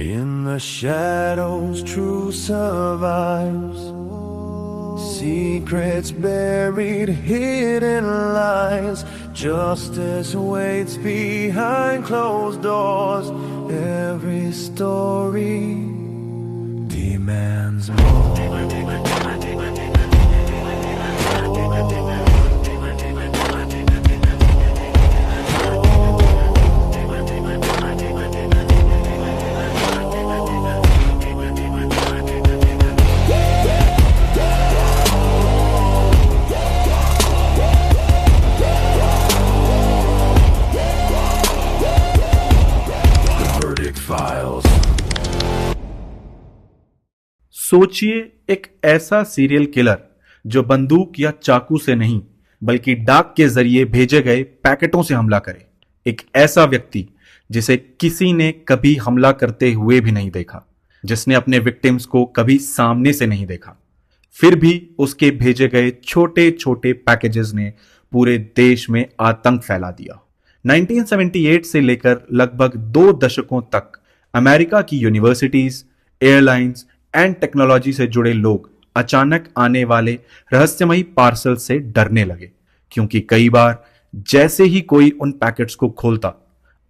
In the shadows, truth survives. Secrets buried, hidden lies. Justice waits behind closed doors. Every story demands more. सोचिए एक ऐसा serial killer जो बंदूक या चाकू से नहीं बल्कि डाक के जरिए भेजे गए पैकेटों से हमला करे। एक ऐसा व्यक्ति जिसे किसी ने कभी हमला करते हुए भी नहीं देखा, जिसने अपने विक्टिम्स को कभी सामने से नहीं देखा, फिर भी उसके भेजे गए छोटे छोटे पैकेजेस ने पूरे देश में आतंक फैला दिया। 1978 से लेकर लगभग 2 दशकों तक अमेरिका की यूनिवर्सिटीज, एयरलाइंस एंड टेक्नोलॉजी से जुड़े लोग अचानक आने वाले रहस्यमयी पार्सल से डरने लगे, क्योंकि कई बार जैसे ही कोई उन पैकेट्स को खोलता,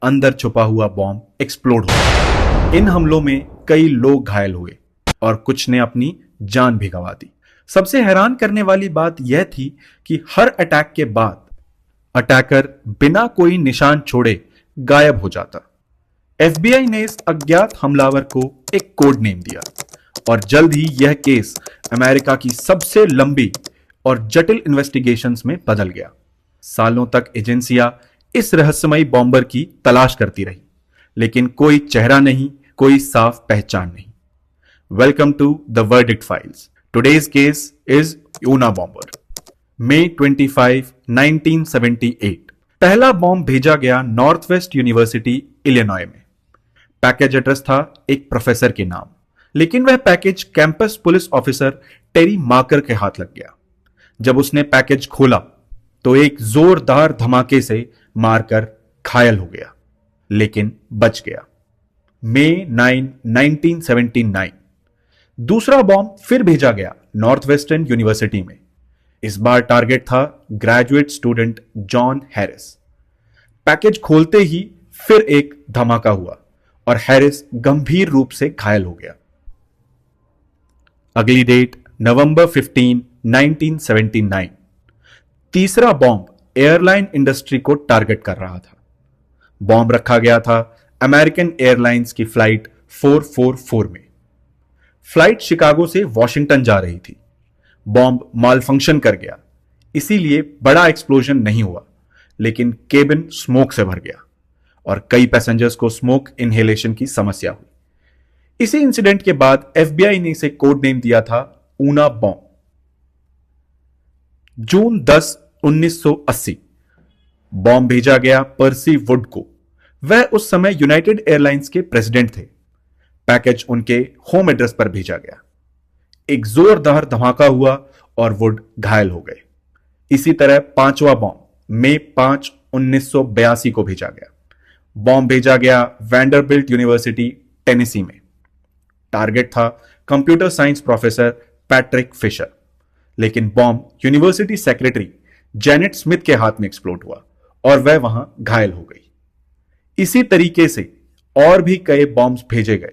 अंदर छुपा हुआ बॉम्ब एक्सप्लोड हो। इन हमलों में कई लोग घायल हुए और कुछ ने अपनी जान भी गंवा दी। सबसे हैरान करने वाली बात यह थी कि हर अटैक के बाद अटैकर बिना कोई निशान छोड़े गायब हो जाता। एफबीआई ने इस अज्ञात हमलावर को एक कोड नेम दिया और जल्द ही यह केस अमेरिका की सबसे लंबी और जटिल इन्वेस्टिगेशंस में बदल गया। सालों तक एजेंसियां इस रहस्यमयी बॉम्बर की तलाश करती रही, लेकिन कोई चेहरा नहीं, कोई साफ पहचान नहीं। Welcome to the verdict files. Today's case is Unabomber. मई 25, 1978 पहला बॉम्ब भेजा गया नॉर्थ वेस्ट यूनिवर्सिटी इलिनॉय में। पैकेज एड्रेस था एक प्रोफेसर के नाम, लेकिन वह package campus police officer Terry Marker के हाथ लग गया। जब उसने पैकेज खोला तो एक जोरदार धमाके से मार्कर घायल हो गया, लेकिन बच गया। मई 9, 1979 दूसरा बॉम्ब फिर भेजा गया नॉर्थ वेस्टर्न यूनिवर्सिटी में। इस बार टारगेट था graduate student John Harris. Package खोलते ही फिर एक धमाका हुआ और हैरिस गंभीर रूप से घायल हो गया। अगली डेट नवंबर 15, 1979 तीसरा बॉम्ब एयरलाइन इंडस्ट्री को टारगेट कर रहा था। बॉम्ब रखा गया था अमेरिकन एयरलाइंस की फ्लाइट 444 में। फ्लाइट शिकागो से वॉशिंगटन जा रही थी। बॉम्ब माल फंक्शन कर गया, इसीलिए बड़ा एक्सप्लोजन नहीं हुआ, लेकिन केबिन स्मोक से भर गया और कई पैसेंजर्स को स्मोक इनहेलेशन की समस्या हुई। इसी इंसिडेंट के बाद एफबीआई ने इसे कोड नेम दिया था ऊना बॉम्ब। जून 10, 1980 बॉम्ब भेजा गया पर्सी वुड को। वह उस समय यूनाइटेड एयरलाइंस के प्रेसिडेंट थे। पैकेज उनके होम एड्रेस पर भेजा गया। एक जोरदार धमाका हुआ और वुड घायल हो गए। इसी तरह पांचवा बॉम्ब मई 5, 1982 को भेजा गया। बॉम्ब भेजा गया वैंडरबिल्ट यूनिवर्सिटी टेनेसी में। टारगेट था computer science professor Patrick Fischer, लेकिन bomb university secretary Janet Smith के हाथ में एक्सप्लोड हुआ और वह वहां घायल हो गई। इसी तरीके से और भी कई बॉम्ब्स भेजे गए,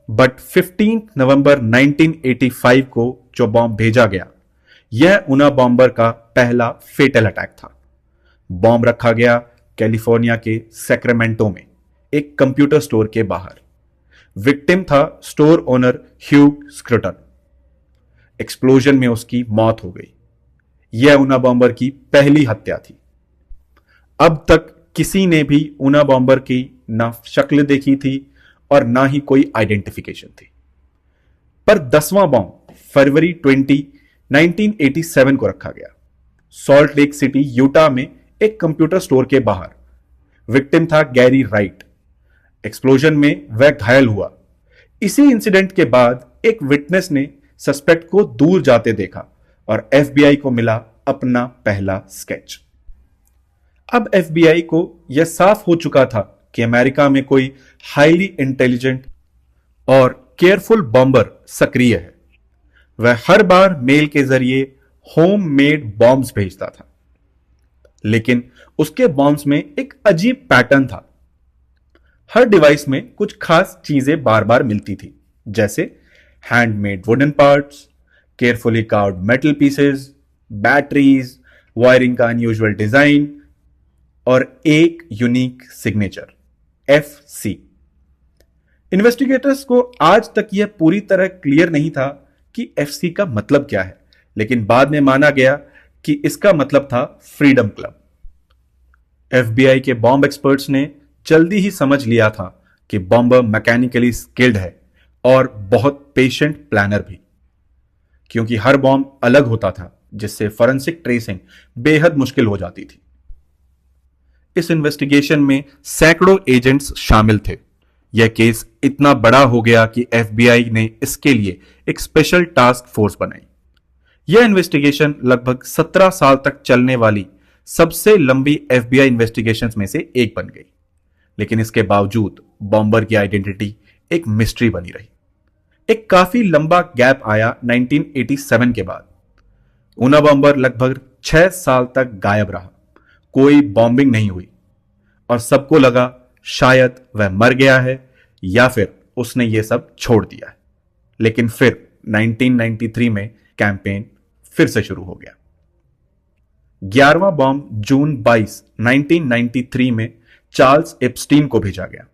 बट 15 नवंबर 1985 को जो बॉम्ब भेजा गया, यह ऊना बॉम्बर का पहला फेटल अटैक था। बॉम्ब रखा गया कैलिफोर्निया के सैक्रामेंटो में एक कंप्यूटर स्टोर के बाहर। विक्टिम था स्टोर ओनर ह्यूग स्क्रटन। एक्सप्लोजन में उसकी मौत हो गई। यह ऊना बॉम्बर की पहली हत्या थी। अब तक किसी ने भी ऊना बॉम्बर की ना शक्ल देखी थी और ना ही कोई आइडेंटिफिकेशन थी। पर 10वां बॉम्ब फरवरी 20, 1987 को रखा गया सॉल्ट लेक सिटी यूटा में एक कंप्यूटर स्टोर के बाहर। विक्टिम था गैरी राइट। एक्सप्लोजन में वह घायल हुआ। इसी इंसिडेंट के बाद एक विटनेस ने सस्पेक्ट को दूर जाते देखा और एफबीआई को मिला अपना पहला स्केच। अब एफबीआई को यह साफ हो चुका था कि अमेरिका में कोई हाईली इंटेलिजेंट और केयरफुल बॉम्बर सक्रिय है। वह हर बार मेल के जरिए होम मेड बॉम्ब्स भेजता था, लेकिन उसके बॉम्ब्स में एक अजीब पैटर्न था। हर डिवाइस में कुछ खास चीजें बार बार मिलती थी, जैसे handmade wooden parts, carefully carved metal pieces, batteries, wiring का अनयूजुअल डिजाइन और एक यूनिक सिग्नेचर FC। इन्वेस्टिगेटर्स को आज तक यह पूरी तरह क्लियर नहीं था कि FC का मतलब क्या है, लेकिन बाद में माना गया कि इसका मतलब था फ्रीडम क्लब। FBI के बॉम्ब एक्सपर्ट्स ने जल्दी ही समझ लिया था कि बॉम्बर मैकेनिकली स्किल्ड है और बहुत पेशेंट प्लानर भी, क्योंकि हर बॉम्ब अलग होता था, जिससे फॉरेंसिक ट्रेसिंग बेहद मुश्किल हो जाती थी। इस इन्वेस्टिगेशन में सैकड़ों एजेंट्स शामिल थे। यह केस इतना बड़ा हो गया कि FBI ने इसके लिए एक स्पेशल टास्क फोर्स बनाई। यह इन्वेस्टिगेशन लगभग 17 साल तक चलने वाली सबसे लंबी FBI इन्वेस्टिगेशंस में से एक बन गई, लेकिन इसके बावजूद बॉम्बर की आइडेंटिटी एक मिस्ट्री बनी रही। एक काफी लंबा गैप आया 1987 के बाद। ऊना बॉम्बर लगभग 6 साल तक गायब रहा, कोई बॉम्बिंग नहीं हुई और सबको लगा शायद वह मर गया है या फिर उसने यह सब छोड़ दिया है। लेकिन फिर 1993 में कैंपेन फिर से शुरू हो गया। 11वां बॉम्ब जून 22, 1993 में चार्ल्स एप्स्टीन को भेजा गया।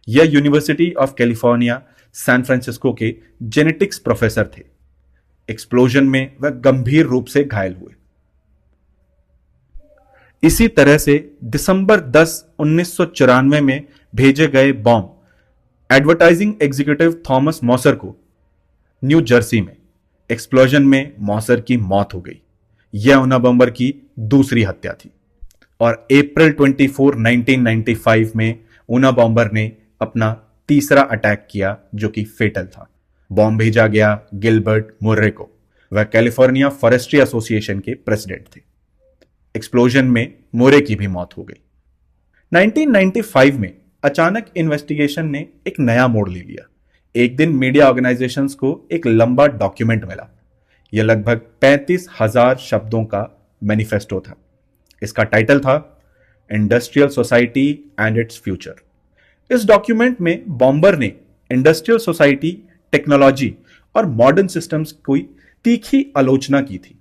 यह University of California San Francisco के जेनेटिक्स प्रोफेसर थे। एक्सप्लोजन में वह गंभीर रूप से घायल हुए। इसी तरह से दिसंबर 10, 1994 में भेजे गए बॉम्ब एडवर्टाइजिंग एग्जीक्यूटिव थॉमस मॉसर को न्यू जर्सी में एक्सप्लोजन में मॉसर की मौत हो गई। यह ऊना बॉम्बर की दूसरी हत्या थी और अप्रैल 24, 1995 में ऊना बॉम्बर ने अपना तीसरा अटैक किया, जो कि फेटल था। बॉम्ब भेजा गया गिलबर्ट मुर्रे को। वह कैलिफोर्निया फॉरेस्ट्री एसोसिएशन के प्रेसिडेंट थे। एक्सप्लोजन में मुर्रे की भी मौत हो गई। 1995 में अचानक इन्वेस्टिगेशन ने एक नया मोड़ ले लिया। एक दिन मीडिया ऑर्गेनाइजेशंस को एक लंबा डॉक्यूमेंट मिला। यह लगभग 35,000 शब्दों का मैनिफेस्टो था। इसका टाइटल था industrial society and its future. इस डॉक्यूमेंट में बॉम्बर ने इंडस्ट्रियल सोसाइटी, टेक्नोलॉजी और मॉडर्न सिस्टम्स की तीखी आलोचना की थी।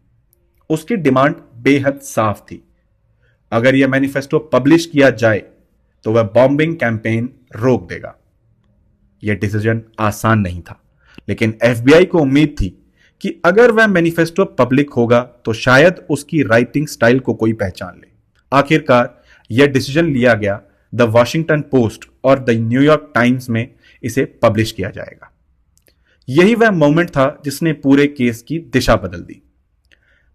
उसकी डिमांड बेहद साफ थी। अगर यह मैनिफेस्टो पब्लिश किया जाए तो वह बॉम्बिंग कैंपेन रोक देगा। यह डिसीजन आसान नहीं था, लेकिन FBI को उम्मीद थी कि अगर वह मैनिफेस्टो पब्लिक होगा तो शायद उसकी राइटिंग स्टाइल को कोई पहचान ले। आखिरकार यह डिसीजन लिया गया। द वॉशिंगटन पोस्ट और द न्यूयॉर्क टाइम्स में इसे पब्लिश किया जाएगा। यही वह मोमेंट था जिसने पूरे केस की दिशा बदल दी।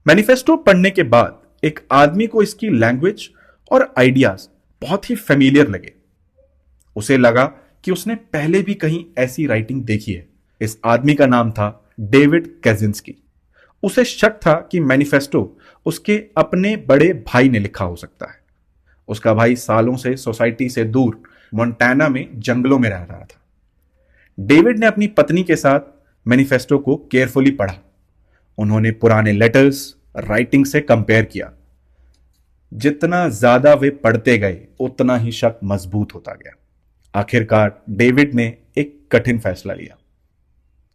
मैनिफेस्टो पढ़ने के बाद एक आदमी को इसकी लैंग्वेज और आइडियाज बहुत ही फेमिलियर लगे। उसे लगा कि उसने पहले भी कहीं ऐसी राइटिंग देखी है। इस आदमी का नाम था डेविड काजिंस्की। उसे शक था कि मैनिफेस्टो उसके अपने बड़े भाई ने लिखा हो सकता है। उसका भाई सालों से सोसाइटी से दूर मोंटाना में जंगलों में रह रहा था। डेविड ने अपनी पत्नी के साथ मैनिफेस्टो को केयरफुली पढ़ा। उन्होंने पुराने लेटर्स, राइटिंग से कंपेयर किया। जितना ज्यादा वे पढ़ते गए उतना ही शक मजबूत होता गया। आखिरकार डेविड ने एक कठिन फैसला लिया।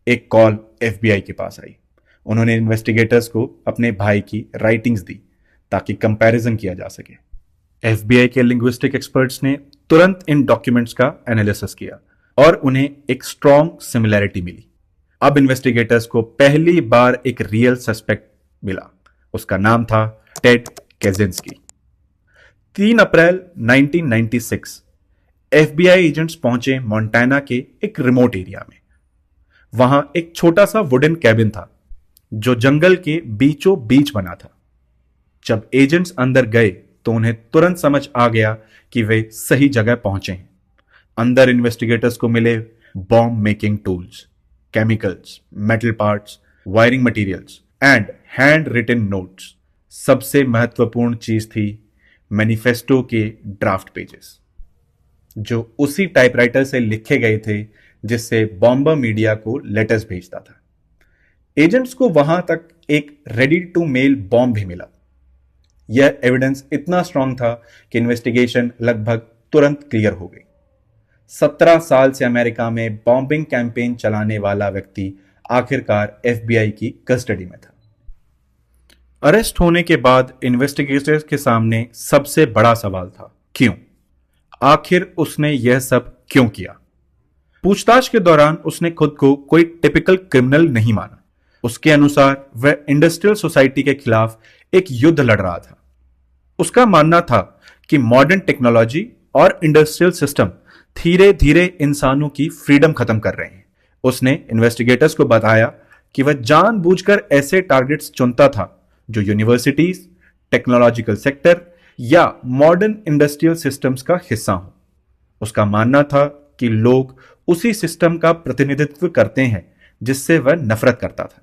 एक कॉल FBI के पास आई। उन्होंने इन्वेस्टिगेटर्स को अपने भाई की राइटिंग्स दी ताकि कंपैरिजन किया जा सके। FBI के लिंग्विस्टिक एक्सपर्ट्स ने तुरंत इन डॉक्यूमेंट्स का एनालिसिस किया और उन्हें एक स्ट्रॉन्ग सिमिलैरिटी मिली। अब इन्वेस्टिगेटर्स को पहली बार एक रियल सस्पेक्ट मिला। उसका नाम था टेड काजिंस्की। 3 अप्रैल 1996 FBI एजेंट्स पहुंचे मोंटाना के एक रिमोट एरिया में। वहां एक छोटा सा वुडन कैबिन था जो जंगल के बीचों बीच बना था। जब एजेंट्स अंदर गए तो उन्हें तुरंत समझ आ गया कि वे सही जगह पहुंचे हैं। अंदर इन्वेस्टिगेटर्स को मिले bomb making tools, chemicals, metal parts, wiring materials and handwritten notes. सबसे महत्वपूर्ण चीज थी मैनिफेस्टो के ड्राफ्ट पेजेस, जो उसी टाइपराइटर से लिखे गए थे जिससे बॉम्बर मीडिया को लेटर्स भेजता था। एजेंट्स को वहां तक एक रेडी टू मेल बॉम्ब भी मिला। यह एविडेंस इतना स्ट्रांग था कि इन्वेस्टिगेशन लगभग तुरंत क्लियर हो गई। 17 साल से अमेरिका में बॉम्बिंग कैंपेन चलाने वाला व्यक्ति आखिरकार एफबीआई की कस्टडी में था। अरेस्ट होने के बाद इन्वेस्टिगेटर्स के सामने सबसे बड़ा सवाल था, क्यों? आखिर उसने यह सब क्यों किया? पूछताछ के दौरान उसने खुद को कोई टिपिकल क्रिमिनल नहीं माना। उसके अनुसार वह इंडस्ट्रियल सोसाइटी के खिलाफ एक युद्ध लड़ रहा था। उसका मानना था कि मॉडर्न टेक्नोलॉजी और इंडस्ट्रियल सिस्टम धीरे धीरे इंसानों की फ्रीडम खत्म कर रहे हैं। उसने इन्वेस्टिगेटर्स को बताया कि वह जानबूझकर ऐसे टारगेट्स चुनता था जो यूनिवर्सिटीज, टेक्नोलॉजिकल सेक्टर या मॉडर्न इंडस्ट्रियल सिस्टम्स का हिस्सा हो। उसका मानना था कि लोग उसी सिस्टम का प्रतिनिधित्व करते हैं जिससे वह नफरत करता था।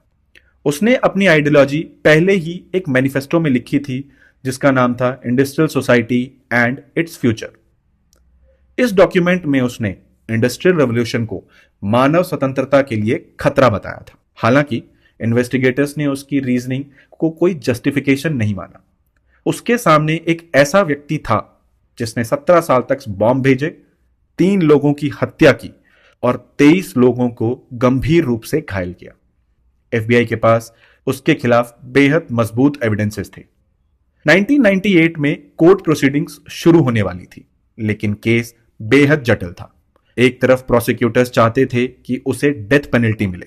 उसने अपनी आइडियोलॉजी पहले ही एक मैनिफेस्टो में लिखी थी जिसका नाम था industrial society and its future. इस डॉक्यूमेंट में उसने इंडस्ट्रियल रेवोल्यूशन को मानव स्वतंत्रता के लिए खतरा बताया था। हालांकि इन्वेस्टिगेटर्स ने उसकी रीजनिंग को कोई जस्टिफिकेशन नहीं माना। उसके सामने एक ऐसा व्यक्ति था जिसने 17 साल तक बॉम्ब भेजे, 3 लोगों की हत्या की और 23 लोगों को गंभीर रूप से घायल किया। एफबीआई के पास उसके खिलाफ बेहद मजबूत एविडेंसेस थे। 1998 में कोर्ट प्रोसीडिंग्स शुरू होने वाली थी, लेकिन केस बेहद जटिल था। एक तरफ प्रोसिक्यूटर्स चाहते थे कि उसे डेथ पेनल्टी मिले,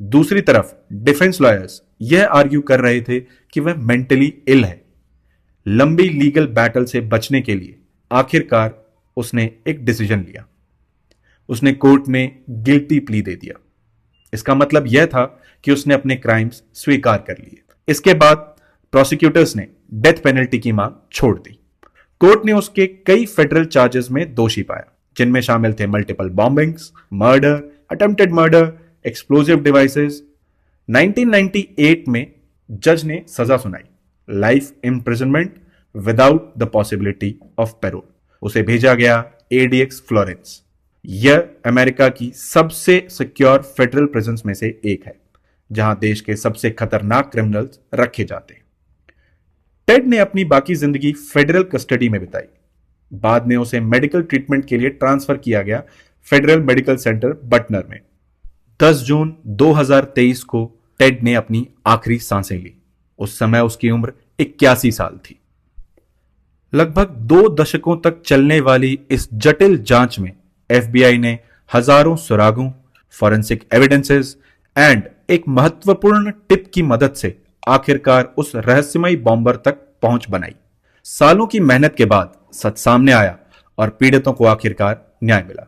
दूसरी तरफ डिफेंस लॉयर्स यह आर्ग्यू कर रहे थे कि वह मेंटली इल है। लंबी लीगल बैटल से बचने के लिए आखिरकार उसने एक डिसीजन लिया। उसने कोर्ट में गिल्टी प्ली दे दिया। इसका मतलब यह था कि उसने अपने क्राइम्स स्वीकार कर लिए। इसके बाद प्रोसिक्यूटर्स ने डेथ पेनल्टी की मांग छोड़ दी। कोर्ट ने उसके कई फेडरल चार्जेस में दोषी पाया, जिनमें शामिल थे multiple bombings, murder, attempted murder, explosive devices. 1998 में जज ने सजा सुनाई, life imprisonment without the possibility of parole. उसे भेजा गया एडीएक्स फ्लोरेंस। यह अमेरिका की सबसे सिक्योर फेडरल प्रिजन्स में से एक है, जहां देश के सबसे खतरनाक क्रिमिनल्स रखे जाते हैं। टेड ने अपनी बाकी जिंदगी फेडरल कस्टडी में बिताई। बाद में उसे मेडिकल ट्रीटमेंट के लिए ट्रांसफर किया गया फेडरल मेडिकल सेंटर बटनर में। 10 जून 2023 को टेड ने अपनी आखिरी सांसें ली। उस समय उसकी उम्र 81 साल थी। लगभग 2 दशकों तक चलने वाली इस जटिल जांच में एफबीआई ने हजारों सुरागों, फॉरेंसिक एविडेंसेस एंड एक महत्वपूर्ण टिप की मदद से आखिरकार उस रहस्यमयी बॉम्बर तक पहुंच बनाई। सालों की मेहनत के बाद सच सामने आया और पीड़ितों को आखिरकार न्याय मिला।